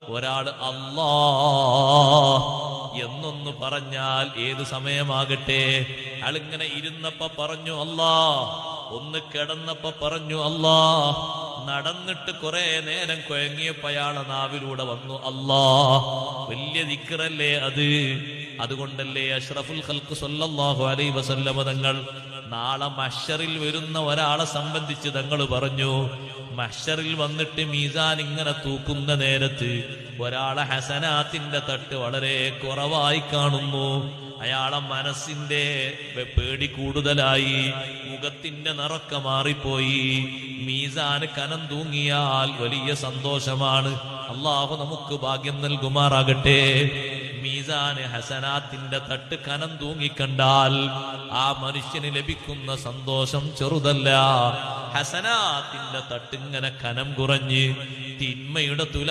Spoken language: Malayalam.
ഒരാൾ അല്ലാ എന്നൊന്ന് പറഞ്ഞാൽ ഏത് സമയമാകട്ടെ, അയാളിങ്ങനെ ഇരുന്നപ്പോ പറഞ്ഞു അല്ലാ, ഒന്ന് കിടന്നപ്പോ പറഞ്ഞു അല്ലാ, നടന്നിട്ട് കുറെ നേരം കുഴങ്ങിയപ്പോ അയാളെ നാവിലൂടെ വന്നു അല്ലാ. വലിയ ദിക്റല്ലേ അത്. അതുകൊണ്ടല്ലേ അഷ്റഫുൽ ഖൽഖ് സ്വല്ലല്ലാഹു അലൈഹി വസല്ലമ തങ്ങൾ നാളെ മഹ്ശറിൽ വരുന്ന ഒരാളെ സംബന്ധിച്ച് തങ്ങൾ പറഞ്ഞു, മഹ്ശറിൽ വന്നിട്ട് മീസാൻ ഇങ്ങനെ തൂക്കുന്ന നേരത്ത് ഒരാളെ ഹസനാത്തിന്റെ തട്ട് വളരെ കുറവായി കാണുന്നു. അയാളെ മനസ്സിന്റെ പേടി കൂടുതലായി, മുഖത്തിന്റെ നിറക്ക മാറിപ്പോയി. മീസാന് കനം തൂങ്ങിയാൽ വലിയ സന്തോഷമാണ്. അള്ളാഹു നമുക്ക് ഭാഗ്യം നൽകുമാറാകട്ടെ. മീസാന് ഹസനാത്തിന്റെ തട്ട് കനം തൂങ്ങിക്കണ്ടാൽ ആ മനുഷ്യന് ലഭിക്കുന്ന സന്തോഷം ചെറുതല്ല. ഹസനാത്തിന്റെ തട്ട് ഇങ്ങനെ കനം കുറഞ്ഞ് തിന്മയുടെ തുല